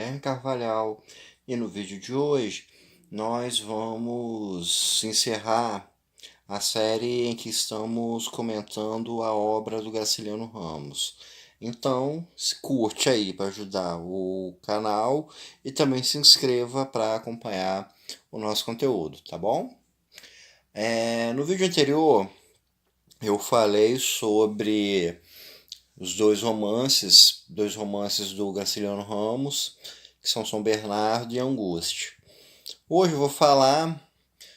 Guilherme Carvalhal e no vídeo de hoje nós vamos encerrar a série em que estamos comentando a obra do Graciliano Ramos. Então, curte aí para ajudar o canal e também se inscreva para acompanhar o nosso conteúdo, tá bom? No vídeo anterior eu falei sobre os dois romances do Graciliano Ramos, que são São Bernardo e Angústia. Hoje eu vou falar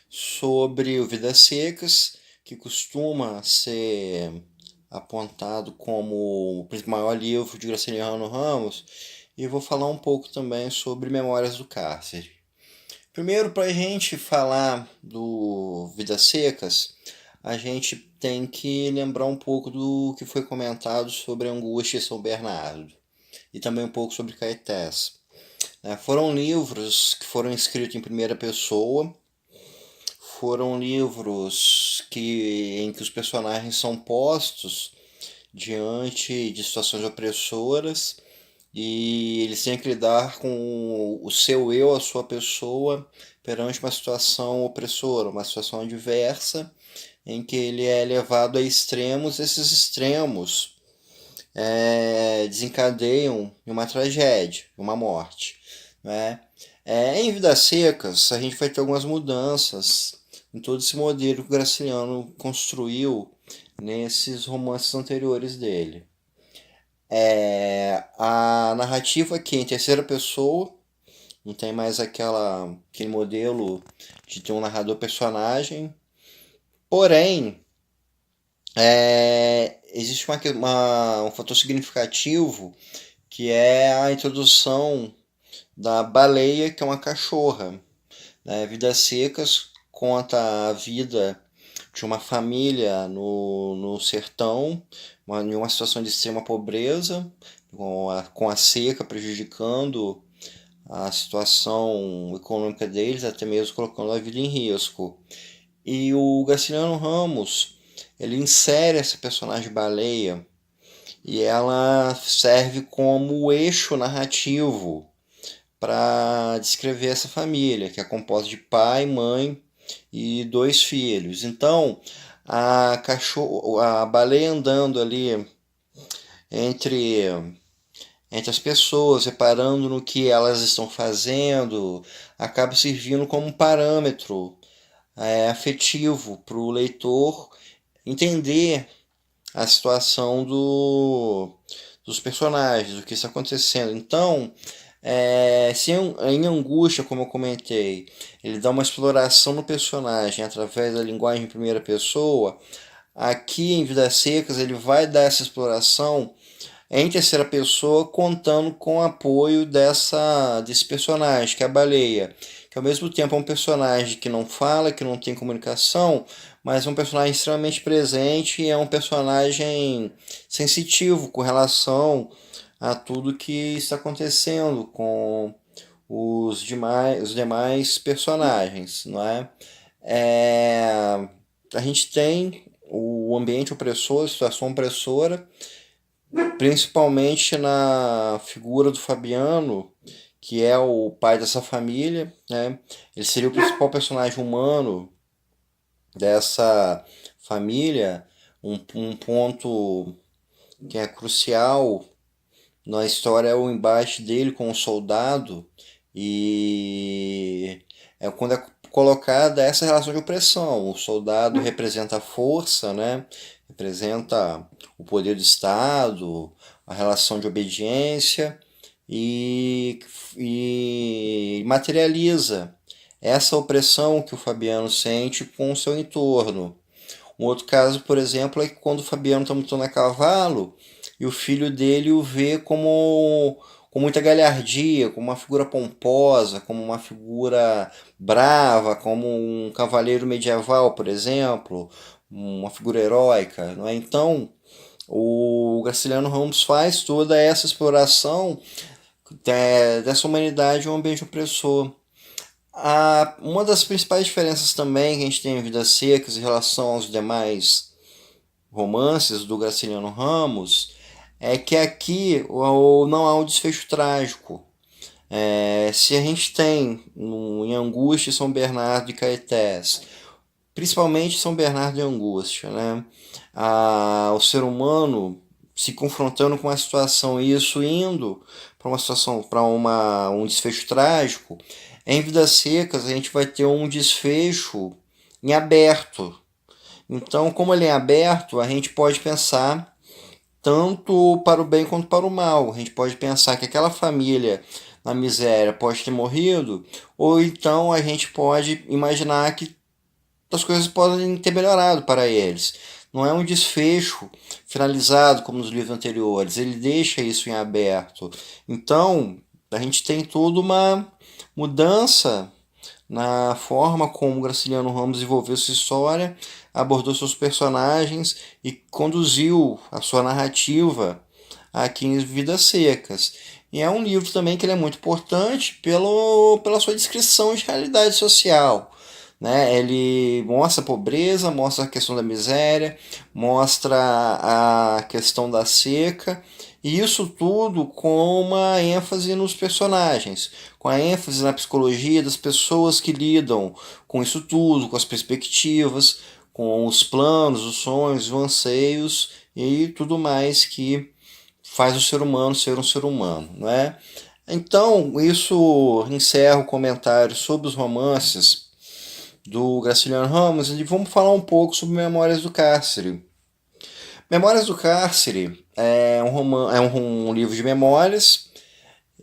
sobre o Vidas Secas, que costuma ser apontado como o maior livro de Graciliano Ramos, e vou falar um pouco também sobre Memórias do Cárcere. Primeiro, para a gente falar do Vidas Secas, a gente tem que lembrar um pouco do que foi comentado sobre Angústia e São Bernardo, e também um pouco sobre Caetés. Foram livros que foram escritos em primeira pessoa, foram livros em que os personagens são postos diante de situações opressoras e eles têm que lidar com o seu eu, a sua pessoa, perante uma situação opressora, uma situação adversa, em que ele é levado a extremos. Esses extremos desencadeiam em uma tragédia, uma morte. Né? Em Vidas Secas, a gente vai ter algumas mudanças em todo esse modelo que o Graciliano construiu nesses romances anteriores dele. A narrativa aqui é em terceira pessoa, não tem mais aquele modelo de ter um narrador personagem, porém existe um fator significativo, que é a introdução da Baleia, que é uma cachorra. Vidas Secas conta a vida de uma família no sertão, em uma situação de extrema pobreza, com a seca prejudicando a situação econômica deles, até mesmo colocando a vida em risco. E o Graciliano Ramos, ele insere essa personagem baleia e ela serve como eixo narrativo para descrever essa família, que é composta de pai, mãe e 2 filhos. Então, a baleia andando ali entre as pessoas, reparando no que elas estão fazendo, acaba servindo como um parâmetro afetivo para o leitor entender a situação dos personagens, do que está acontecendo. Então, se em Angústia, como eu comentei, ele dá uma exploração no personagem através da linguagem em primeira pessoa, aqui em Vidas Secas ele vai dar essa exploração em terceira pessoa, contando com o apoio desse personagem, que é a baleia, que ao mesmo tempo é um personagem que não fala, que não tem comunicação, mas é um personagem extremamente presente e é um personagem sensitivo com relação a tudo que está acontecendo com os demais personagens, não é? A gente tem o ambiente opressor, a situação opressora, principalmente na figura do Fabiano, que é o pai dessa família, né? Ele seria o principal personagem humano dessa família, um ponto que é crucial na história é o embate dele com o soldado, e é quando é colocada essa relação de opressão. O soldado representa a força, né? Representa o poder do Estado, a relação de obediência, e materializa essa opressão que o Fabiano sente com o seu entorno. Um outro caso, por exemplo, é que quando o Fabiano está montando a cavalo e o filho dele o vê com muita galhardia, como uma figura pomposa, como uma figura brava, como um cavaleiro medieval, por exemplo, uma figura heróica. Não é? Então, o Graciliano Ramos faz toda essa exploração dessa humanidade em um ambiente opressor. Uma das principais diferenças também que a gente tem em Vidas Secas em relação aos demais romances do Graciliano Ramos é que aqui não há um desfecho trágico. Se a gente tem em Angústia e São Bernardo de Caetés, principalmente São Bernardo de Angústia, né? O ser humano se confrontando com uma situação e isso indo para uma situação, para um desfecho trágico, em Vidas Secas a gente vai ter um desfecho em aberto. Então, como ele é aberto, a gente pode pensar tanto para o bem quanto para o mal. A gente pode pensar que aquela família na miséria pode ter morrido, ou então a gente pode imaginar que as coisas podem ter melhorado para eles. Não é um desfecho finalizado como nos livros anteriores, ele deixa isso em aberto. Então, a gente tem toda uma mudança na forma como Graciliano Ramos desenvolveu sua história, abordou seus personagens e conduziu a sua narrativa aqui em Vidas Secas. E é um livro também que ele é muito importante pela sua descrição de realidade social. Né? Ele mostra a pobreza, mostra a questão da miséria, mostra a questão da seca, e isso tudo com uma ênfase nos personagens, com a ênfase na psicologia das pessoas que lidam com isso tudo, com as perspectivas, com os planos, os sonhos, os anseios e tudo mais que faz o ser humano ser um ser humano, não é? Então, isso encerra o comentário sobre os romances do Graciliano Ramos e vamos falar um pouco sobre Memórias do Cárcere. Memórias do Cárcere é um livro de memórias.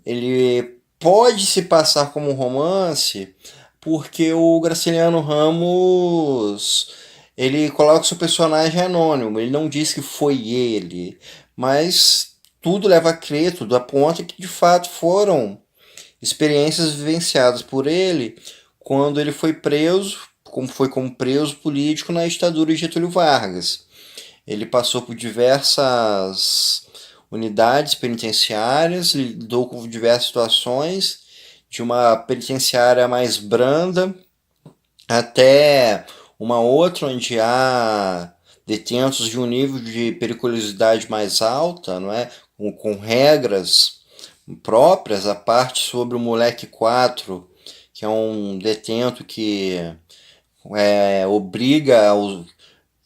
Ele pode se passar como um romance porque o Graciliano Ramos ele coloca o seu personagem anônimo. Ele não diz que foi ele, mas tudo leva a crer, tudo aponta que de fato foram experiências vivenciadas por ele quando ele foi preso, como preso político na ditadura de Getúlio Vargas. Ele passou por diversas unidades penitenciárias, lidou com diversas situações, de uma penitenciária mais branda até uma outra onde há detentos de um nível de periculosidade mais alta, não é? Com regras próprias, a parte sobre o moleque 4, que é um detento que obriga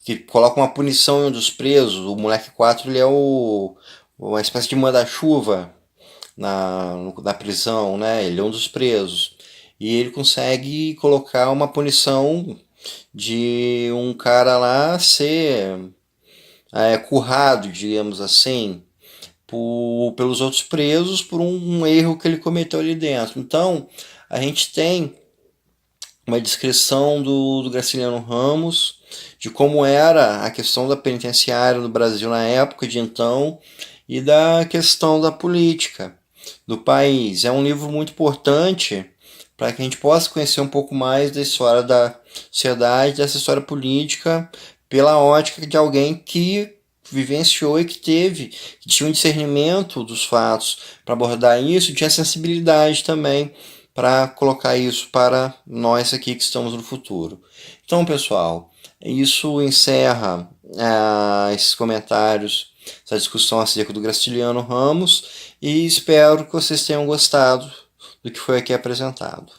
que coloca uma punição em um dos presos. O moleque 4 ele é uma espécie de manda-chuva na prisão, né? Ele é um dos presos. E ele consegue colocar uma punição de um cara lá ser currado, digamos assim, pelos outros presos por um erro que ele cometeu ali dentro. Então, a gente tem uma descrição do Graciliano Ramos, de como era a questão da penitenciária no Brasil na época de então e da questão da política do país. É um livro muito importante para que a gente possa conhecer um pouco mais da história da sociedade, dessa história política, pela ótica de alguém que vivenciou e que tinha um discernimento dos fatos para abordar isso, e tinha sensibilidade também para colocar isso para nós aqui que estamos no futuro. Então, pessoal, isso encerra esses comentários, essa discussão acerca do Graciliano Ramos, e espero que vocês tenham gostado do que foi aqui apresentado.